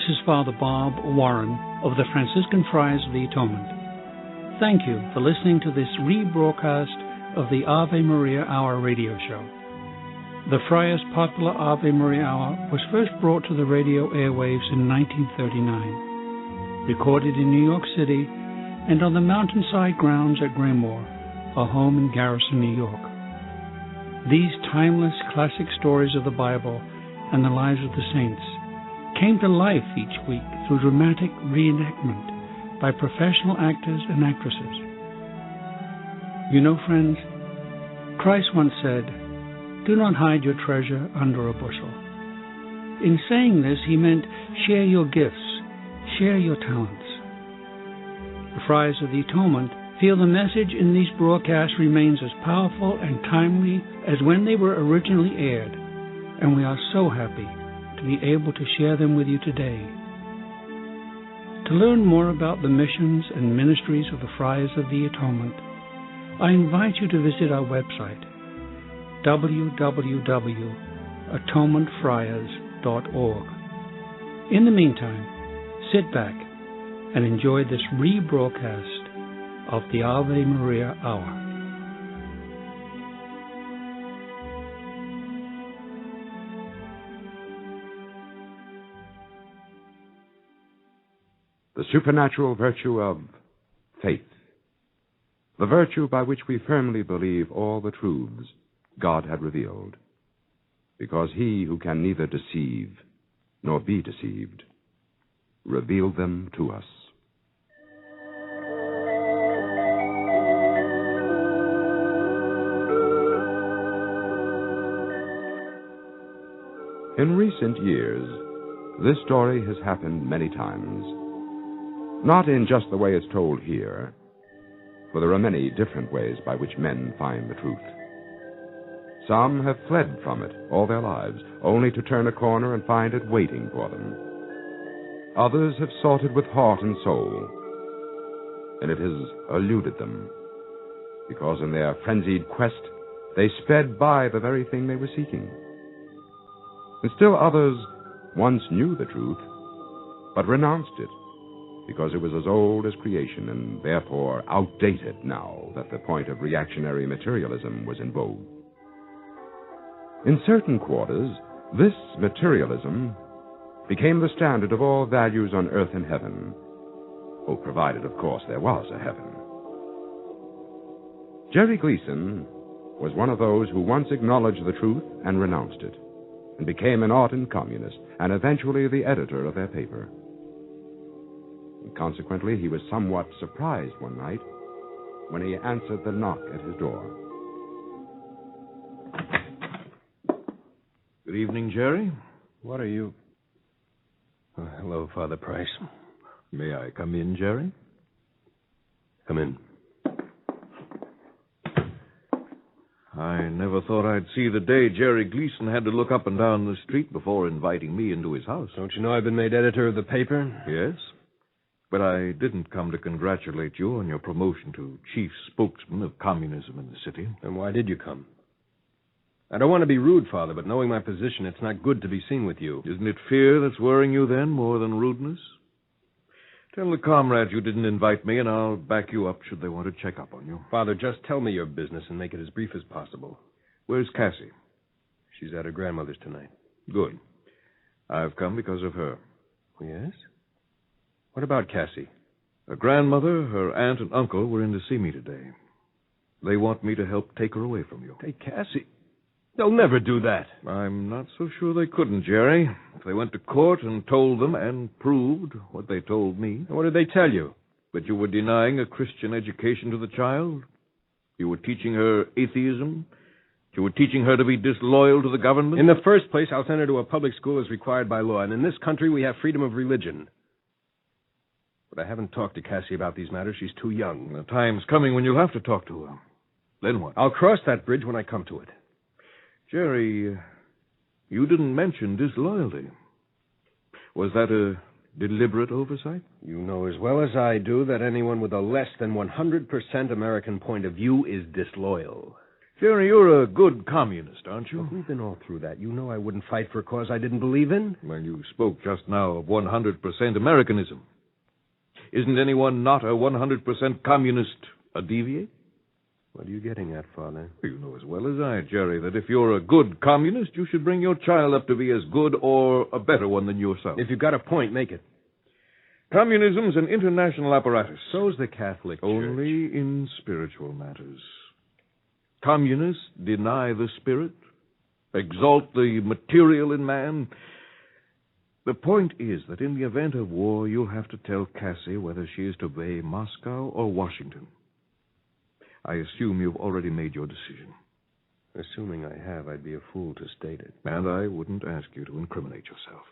is Father Bob Warren of the Franciscan Friars of the Atonement. Thank you for listening to this rebroadcast of the Ave Maria Hour radio show. The Friars' popular Ave Maria Hour was first brought to the radio airwaves in 1939, recorded in New York City and on the mountainside grounds at Graymoor, a home in Garrison, New York. These timeless classic stories of the Bible and the lives of the saints came to life each week through dramatic reenactment by professional actors and actresses. You know, friends, Christ once said, "Do not hide your treasure under a bushel." In saying this, he meant share your gifts, share your talents. The Friars of the Atonement feel the message in these broadcasts remains as powerful and timely as when they were originally aired, and we are so happy to be able to share them with you today. To learn more about the missions and ministries of the Friars of the Atonement, I invite you to visit our website, www.atonementfriars.org. In the meantime, sit back and enjoy this rebroadcast of the Ave Maria Hour. The supernatural virtue of faith, the virtue by which we firmly believe all the truths God had revealed, because he who can neither deceive nor be deceived revealed them to us. In recent years, this story has happened many times. Not in just the way it's told here, for there are many different ways by which men find the truth. Some have fled from it all their lives, only to turn a corner and find it waiting for them. Others have sought it with heart and soul, and it has eluded them, because in their frenzied quest they sped by the very thing they were seeking. And still others once knew the truth, but renounced it, because it was as old as creation and therefore outdated now that the point of reactionary materialism was in vogue. In certain quarters, this materialism became the standard of all values on earth and heaven, provided, of course, there was a heaven. Jerry Gleason was one of those who once acknowledged the truth and renounced it, and became an ardent communist, and eventually the editor of their paper. And consequently, he was somewhat surprised one night when he answered the knock at his door. Good evening, Jerry. What are you? Oh, hello, Father Price. May I come in, Jerry? Come in. I never thought I'd see the day Jerry Gleason had to look up and down the street before inviting me into his house. Don't you know I've been made editor of the paper? Yes, but I didn't come to congratulate you on your promotion to chief spokesman of communism in the city. Then why did you come? I don't want to be rude, Father, but knowing my position, it's not good to be seen with you. Isn't it fear that's worrying you then, more than rudeness? Tell the comrades you didn't invite me, and I'll back you up should they want to check up on you. Father, just tell me your business and make it as brief as possible. Where's Cassie? She's at her grandmother's tonight. Good. I've come because of her. Yes? What about Cassie? Her grandmother, her aunt, and uncle were in to see me today. They want me to help take her away from you. Take Cassie? They'll never do that. I'm not so sure they couldn't, Jerry. If they went to court and told them and proved what they told me. And what did they tell you? That you were denying a Christian education to the child. You were teaching her atheism. You were teaching her to be disloyal to the government. In the first place, I'll send her to a public school as required by law. And in this country, we have freedom of religion. But I haven't talked to Cassie about these matters. She's too young. The time's coming when you'll have to talk to her. Then what? I'll cross that bridge when I come to it. Jerry, you didn't mention disloyalty. Was that a deliberate oversight? You know as well as I do that anyone with a less than 100% American point of view is disloyal. Jerry, you're a good communist, aren't you? Well, we've been all through that. You know I wouldn't fight for a cause I didn't believe in. Well, you spoke just now of 100% Americanism. Isn't anyone not a 100% communist a deviate? What are you getting at, Father? You know as well as I, Jerry, that if you're a good communist, you should bring your child up to be as good or a better one than yourself. If you've got a point, make it. Communism's an international apparatus. So's the Catholic Church. Only in spiritual matters. Communists deny the spirit, exalt the material in man. The point is that in the event of war, you'll have to tell Cassie whether she is to obey Moscow or Washington. I assume you've already made your decision. Assuming I have, I'd be a fool to state it. And I wouldn't ask you to incriminate yourself.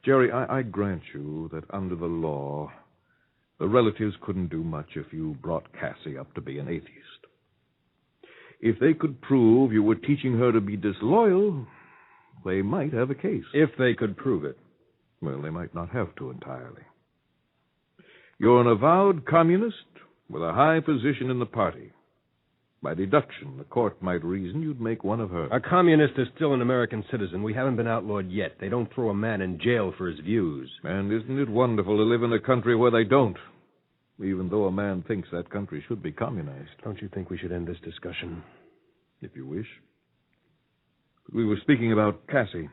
Jerry, I grant you that under the law, the relatives couldn't do much if you brought Cassie up to be an atheist. If they could prove you were teaching her to be disloyal, they might have a case. If they could prove it. Well, they might not have to entirely. You're an avowed communist with a high position in the party. By deduction, the court might reason you'd make one of her. A communist is still an American citizen. We haven't been outlawed yet. They don't throw a man in jail for his views. And isn't it wonderful to live in a country where they don't, even though a man thinks that country should be communized? Don't you think we should end this discussion? If you wish. We were speaking about Cassie.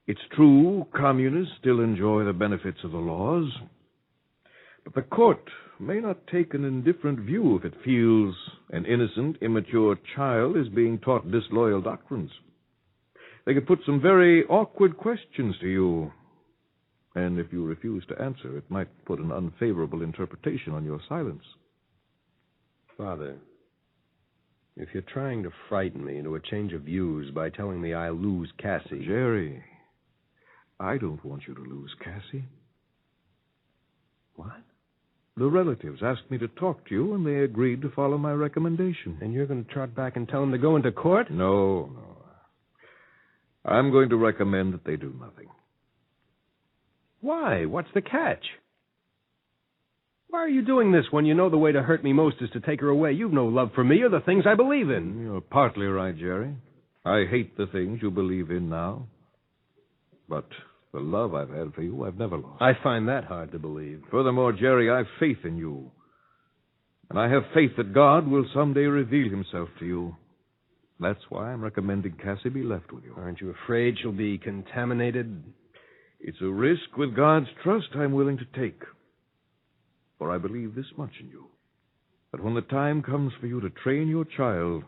It's true, communists still enjoy the benefits of the laws, but the court may not take an indifferent view if it feels an innocent, immature child is being taught disloyal doctrines. They could put some very awkward questions to you, and if you refuse to answer, it might put an unfavorable interpretation on your silence. Father, if you're trying to frighten me into a change of views by telling me I'll lose Cassie... Jerry, I don't want you to lose Cassie. What? The relatives asked me to talk to you, and they agreed to follow my recommendation. And you're going to trot back and tell them to go into court? No. I'm going to recommend that they do nothing. Why? What's the catch? Why are you doing this when you know the way to hurt me most is to take her away? You've no love for me or the things I believe in. You're partly right, Jerry. I hate the things you believe in now. But the love I've had for you, I've never lost. I find that hard to believe. Furthermore, Jerry, I've faith in you. And I have faith that God will someday reveal himself to you. That's why I'm recommending Cassie be left with you. Aren't you afraid she'll be contaminated? It's a risk with God's trust I'm willing to take. For I believe this much in you, that when the time comes for you to train your child,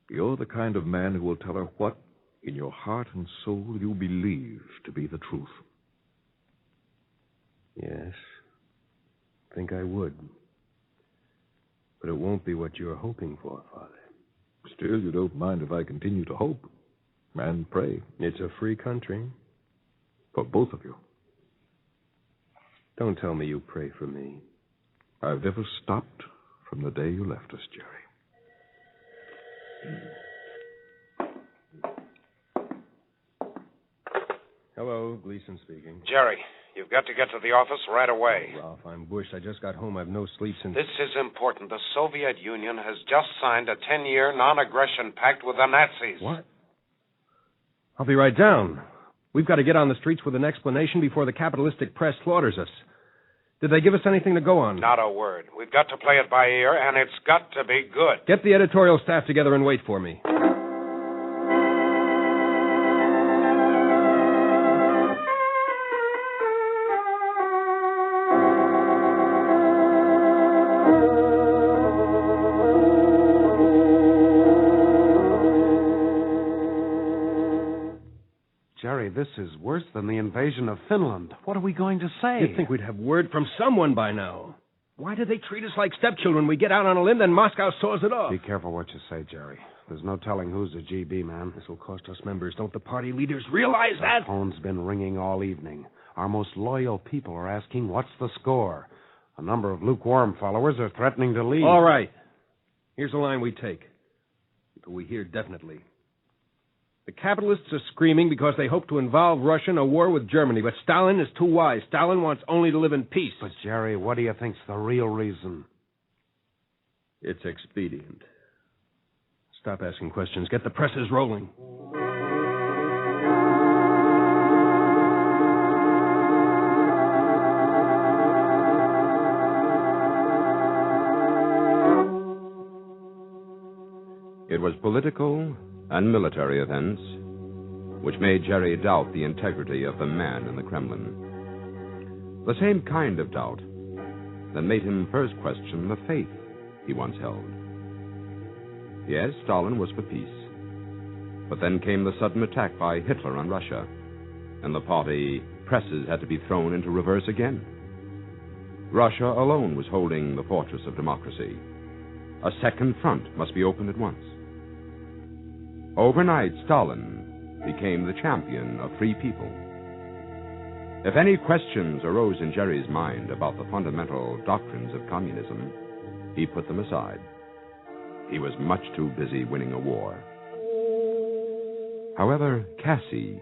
you're the kind of man who will tell her what, in your heart and soul, you believe to be the truth. Yes, I think I would. But it won't be what you're hoping for, Father. Still, you don't mind if I continue to hope and pray. It's a free country. For both of you. Don't tell me you pray for me. I've never stopped from the day you left us, Jerry. Hello, Gleason speaking. Jerry, you've got to get to the office right away. Oh, Ralph, I'm bushed. I just got home. I've no sleep since... This is important. The Soviet Union has just signed a 10-year non-aggression pact with the Nazis. What? I'll be right down. We've got to get on the streets with an explanation before the capitalistic press slaughters us. Did they give us anything to go on? Not a word. We've got to play it by ear, and it's got to be good. Get the editorial staff together and wait for me. Jerry, this is worse than the invasion of Finland. What are we going to say? You'd think we'd have word from someone by now. Why do they treat us like stepchildren? We get out on a limb, then Moscow saws it off. Be careful what you say, Jerry. There's no telling who's a GB man. This will cost us members. Don't the party leaders realize that? The phone's been ringing all evening. Our most loyal people are asking, what's the score? A number of lukewarm followers are threatening to leave. All right. Here's the line we take. Until we hear definitely. The capitalists are screaming because they hope to involve Russia in a war with Germany, but Stalin is too wise. Stalin wants only to live in peace. But, Jerry, what do you think's the real reason? It's expedient. Stop asking questions. Get the presses rolling. It was political and military events which made Jerry doubt the integrity of the man in the Kremlin. The same kind of doubt that made him first question the faith he once held. Yes, Stalin was for peace. But then came the sudden attack by Hitler on Russia, and the party presses had to be thrown into reverse again. Russia alone was holding the fortress of democracy. A second front must be opened at once. Overnight, Stalin became the champion of free people. If any questions arose in Jerry's mind about the fundamental doctrines of communism, he put them aside. He was much too busy winning a war. However, Cassie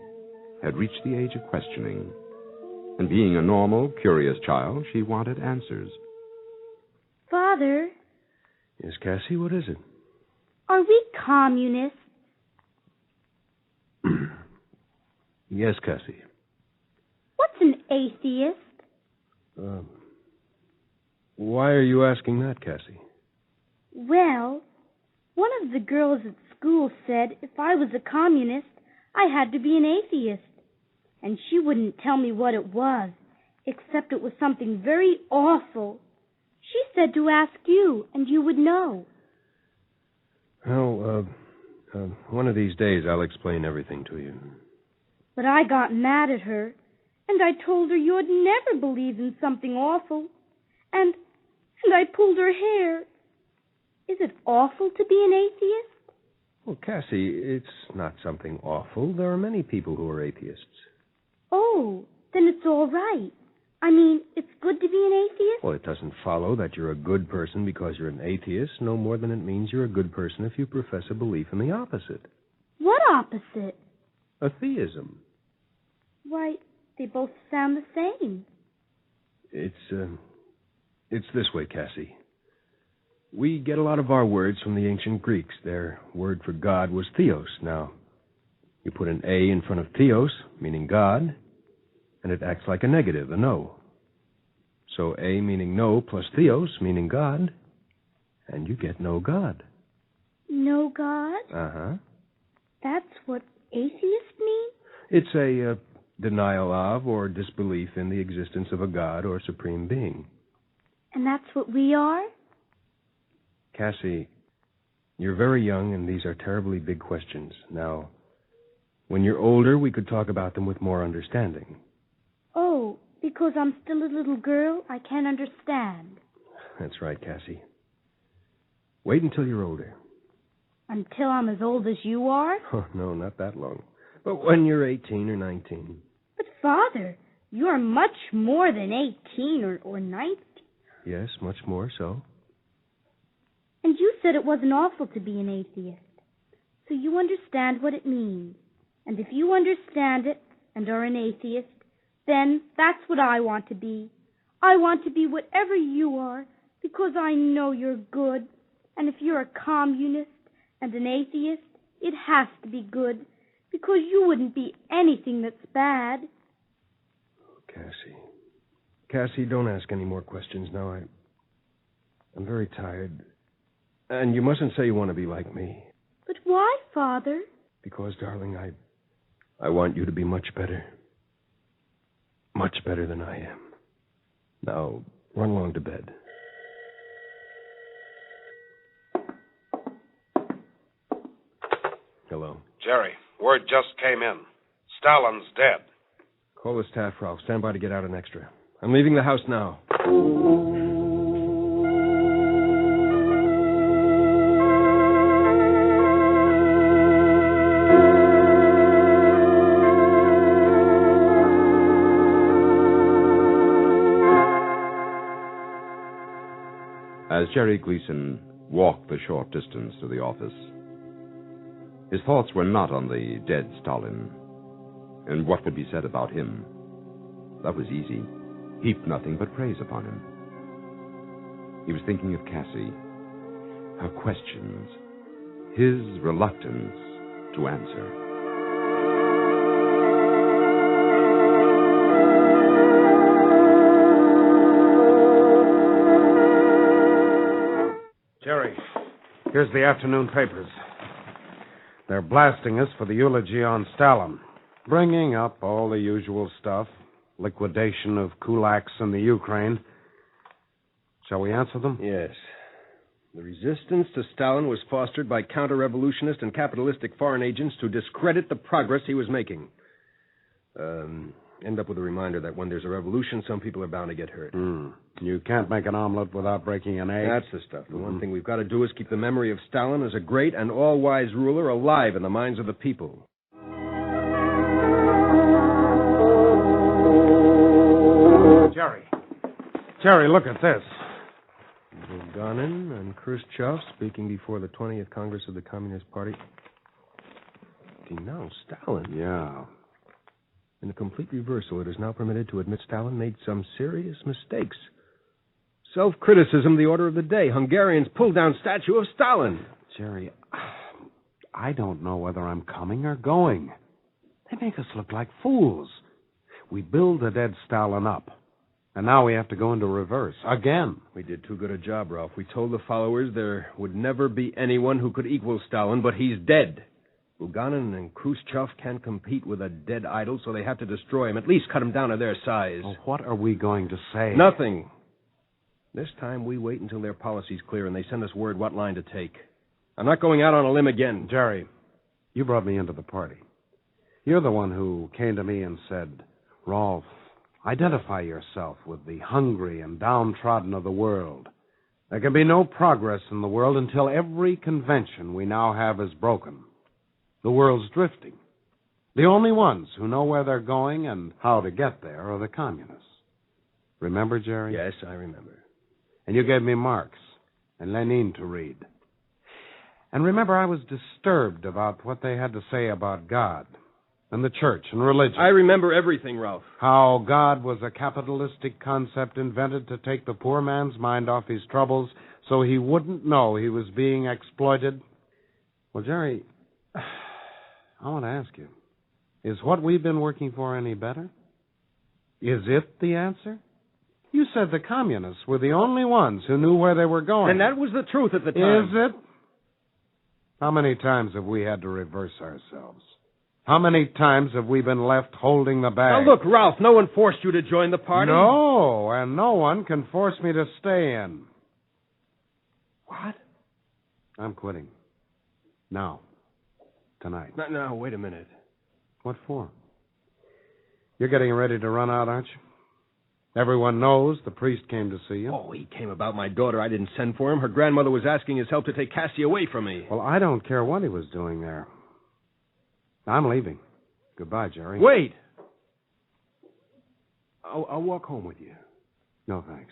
had reached the age of questioning, and being a normal, curious child, she wanted answers. Father? Yes, Cassie, what is it? Are we communists? Yes, Cassie. What's an atheist? Why are you asking that, Cassie? Well, one of the girls at school said if I was a communist, I had to be an atheist. And she wouldn't tell me what it was, except it was something very awful. She said to ask you, and you would know. Well, one of these days I'll explain everything to you. But I got mad at her, and I told her you would never believe in something awful. And I pulled her hair. Is it awful to be an atheist? Well, Cassie, it's not something awful. There are many people who are atheists. Oh, then it's all right. I mean, it's good to be an atheist? Well, it doesn't follow that you're a good person because you're an atheist, no more than it means you're a good person if you profess a belief in the opposite. What opposite? A theism. Why, they both sound the same. It's this way, Cassie. We get a lot of our words from the ancient Greeks. Their word for God was theos. Now, you put an A in front of theos, meaning God, and it acts like a negative, a no. So A meaning no plus theos meaning God, and you get no God. No God? Uh-huh. That's what atheists mean? It's a denial of or disbelief in the existence of a God or supreme being. And that's what we are? Cassie, you're very young, and these are terribly big questions. Now, when you're older, we could talk about them with more understanding. Oh, because I'm still a little girl, I can't understand. That's right, Cassie. Wait until you're older. Until I'm as old as you are? Oh, no, not that long. But when you're 18 or 19. But, Father, you're much more than 18 or 19. Yes, much more so. And you said it wasn't awful to be an atheist. So you understand what it means. And if you understand it and are an atheist, then that's what I want to be. I want to be whatever you are because I know you're good. And if you're a communist and an atheist, it has to be good because you wouldn't be anything that's bad. Cassie, don't ask any more questions now. I'm very tired. And you mustn't say you want to be like me. But why, Father? Because, darling, I want you to be much better. Much better than I am. Now, run along to bed. Hello. Jerry, word just came in. Stalin's dead. Call the staff, Ralph. Stand by to get out an extra. I'm leaving the house now. As Jerry Gleason walked the short distance to the office, his thoughts were not on the dead Stalin and what would be said about him. That was easy. Heaped nothing but praise upon him. He was thinking of Cassie, her questions, his reluctance to answer. Jerry, here's the afternoon papers. They're blasting us for the eulogy on Stalin, bringing up all the usual stuff, liquidation of kulaks in the Ukraine. Shall we answer them? Yes. The resistance to Stalin was fostered by counter-revolutionist and capitalistic foreign agents to discredit the progress he was making. End up with a reminder that when there's a revolution, some people are bound to get hurt. You can't make an omelet without breaking an egg. That's the stuff. The one thing we've got to do is keep the memory of Stalin as a great and all-wise ruler alive in the minds of the people. Jerry, look at this. Bulganin and Khrushchev speaking before the 20th Congress of the Communist Party. Denounced Stalin. Yeah. In a complete reversal, it is now permitted to admit Stalin made some serious mistakes. Self-criticism, the order of the day. Hungarians pull down statue of Stalin. Jerry, I don't know whether I'm coming or going. They make us look like fools. We build the dead Stalin up. And now we have to go into reverse. Again. We did too good a job, Ralph. We told the followers there would never be anyone who could equal Stalin, but he's dead. Bulganin and Khrushchev can't compete with a dead idol, so they have to destroy him, at least cut him down to their size. Well, what are we going to say? Nothing. This time we wait until their policy's clear and they send us word what line to take. I'm not going out on a limb again. Jerry, you brought me into the party. You're the one who came to me and said, Rolf, identify yourself with the hungry and downtrodden of the world. There can be no progress in the world until every convention we now have is broken. The world's drifting. The only ones who know where they're going and how to get there are the communists. Remember, Jerry? Yes, I remember. And you gave me Marx and Lenin to read. And remember, I was disturbed about what they had to say about God and the church and religion. I remember everything, Ralph. How God was a capitalistic concept invented to take the poor man's mind off his troubles so he wouldn't know he was being exploited. Well, Jerry, I want to ask you, is what we've been working for any better? Is it the answer? You said the communists were the only ones who knew where they were going. And that was the truth at the time. Is it? How many times have we had to reverse ourselves? How many times have we been left holding the bag? Now, look, Ralph, no one forced you to join the party. No, and no one can force me to stay in. What? I'm quitting. Now. Tonight. No, wait a minute. What for? You're getting ready to run out, aren't you? Everyone knows the priest came to see you. Oh, he came about my daughter. I didn't send for him. Her grandmother was asking his help to take Cassie away from me. Well, I don't care what he was doing there. I'm leaving. Goodbye, Jerry. Wait! I'll walk home with you. No, thanks.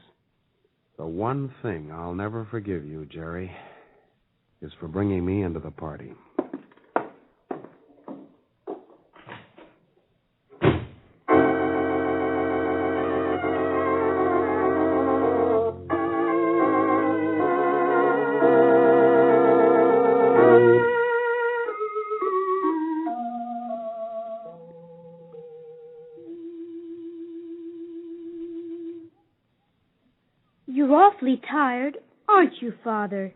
The one thing I'll never forgive you, Jerry, is for bringing me into the party. You're awfully tired, aren't you, Father?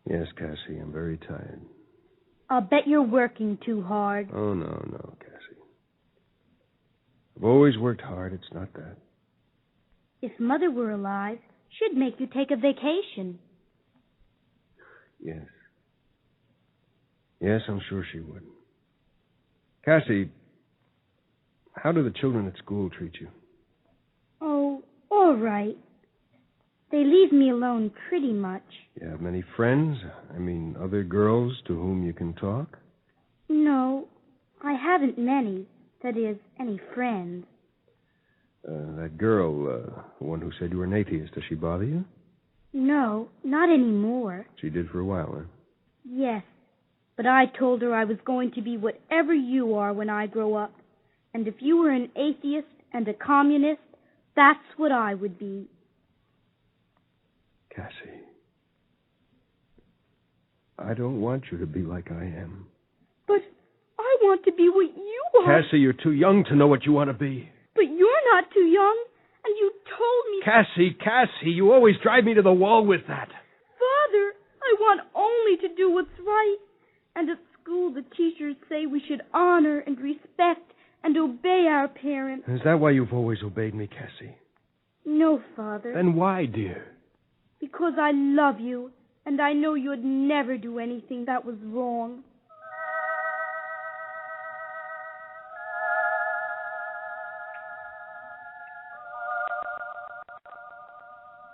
Yes, Cassie, I'm very tired. I'll bet you're working too hard. Oh, no, Cassie. I've always worked hard. It's not that. If Mother were alive, she'd make you take a vacation. Yes. Yes, I'm sure she would. Cassie, how do the children at school treat you? Oh, all right. They leave me alone pretty much. You have many friends? I mean, other girls to whom you can talk? No, I haven't many. That is, any friends. That girl, the one who said you were an atheist, does she bother you? No, not anymore. She did for a while, huh? Yes, but I told her I was going to be whatever you are when I grow up. And if you were an atheist and a communist, that's what I would be. Cassie, I don't want you to be like I am. But I want to be what you are. Cassie, you're too young to know what you want to be. But you're not too young, and you told me... Cassie, you always drive me to the wall with that. Father, I want only to do what's right. And at school, the teachers say we should honor and respect and obey our parents. Is that why you've always obeyed me, Cassie? No, Father. Then why, dear? Because I love you, and I know you'd never do anything that was wrong.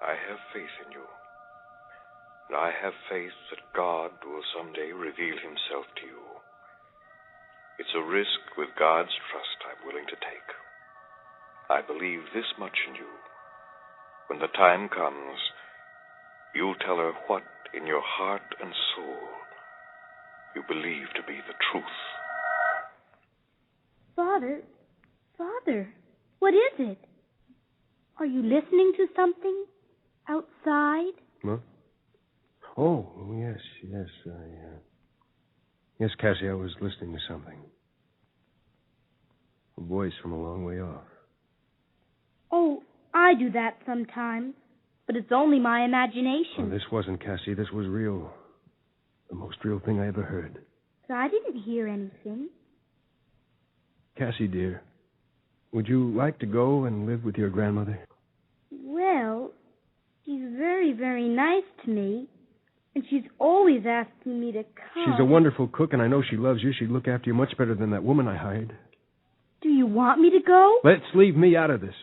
I have faith in you. And I have faith that God will someday reveal himself to you. It's a risk with God's trust I'm willing to take. I believe this much in you. When the time comes, you'll tell her what in your heart and soul you believe to be the truth. Father, what is it? Are you listening to something outside? Huh? Oh, yes. Yes, Cassie, I was listening to something. A voice from a long way off. Oh, I do that sometimes, but it's only my imagination. Oh, this wasn't Cassie. This was real. The most real thing I ever heard. So I didn't hear anything. Cassie, dear, would you like to go and live with your grandmother? Well, she's very, very nice to me, and she's always asking me to come. She's a wonderful cook, and I know she loves you. She'd look after you much better than that woman I hired. Do you want me to go? Let's leave me out of this.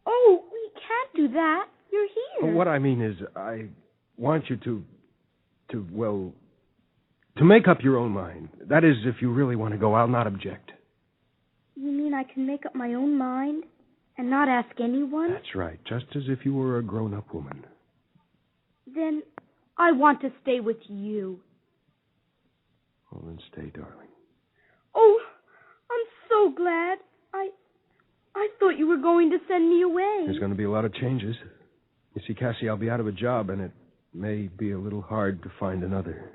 Oh, we can't do that. You're here. Well, what I mean is, I want you to make up your own mind. That is, if you really want to go, I'll not object. You mean I can make up my own mind and not ask anyone? That's right, just as if you were a grown-up woman. Then I want to stay with you. Well, then stay, darling. Oh, I'm so glad. I thought you were going to send me away. There's going to be a lot of changes. You see, Cassie, I'll be out of a job, and it may be a little hard to find another.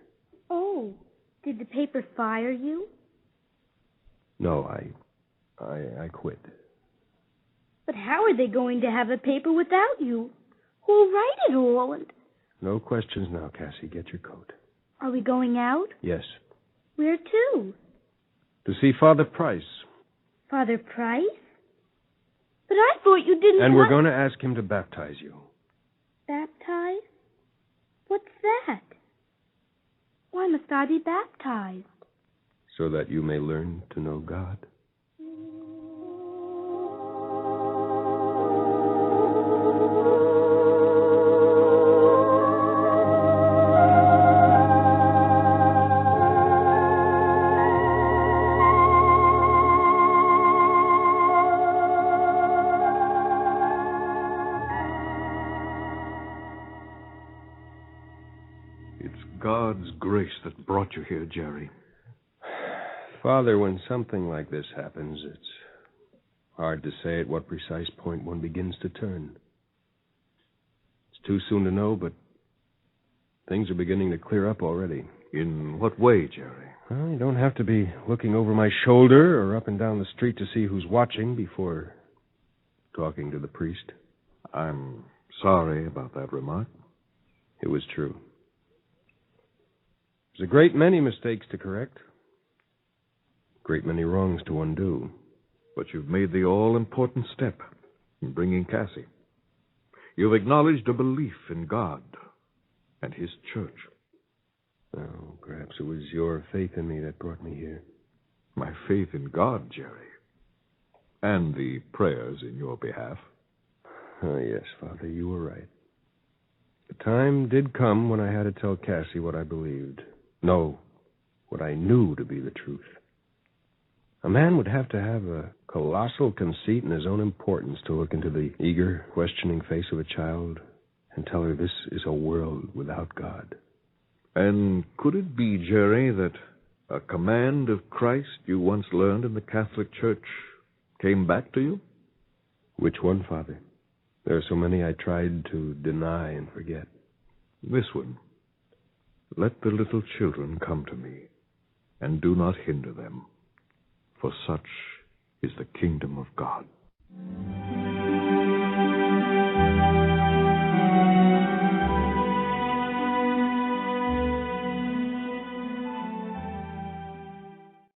Oh, did the paper fire you? No, I quit. But how are they going to have a paper without you? Who'll write it all? And no questions now, Cassie. Get your coat. are we going out? Yes. Where to? To see Father Price. Father Price? But I thought you didn't And we're going to ask him to baptize you. Baptize? What's that? Why must I be baptized? So that you may learn to know God. God's grace that brought you here, Jerry. Father, when something like this happens, it's hard to say at what precise point one begins to turn. It's too soon to know, but things are beginning to clear up already. In what way, Jerry? Well, you don't have to be looking over my shoulder or up and down the street to see who's watching before talking to the priest. I'm sorry about that remark. It was true. There's a great many mistakes to correct. A great many wrongs to undo. But you've made the all-important step in bringing Cassie. You've acknowledged a belief in God and His church. Oh, perhaps it was your faith in me that brought me here. My faith in God, Jerry. And the prayers in your behalf. Oh, yes, Father, you were right. The time did come when I had to tell Cassie what I believed. No, what I knew to be the truth. A man would have to have a colossal conceit in his own importance to look into the eager, questioning face of a child and tell her this is a world without God. And could it be, Jerry, that a command of Christ you once learned in the Catholic Church came back to you? Which one, Father? There are so many I tried to deny and forget. This one. Let the little children come to me, and do not hinder them, for such is the kingdom of God.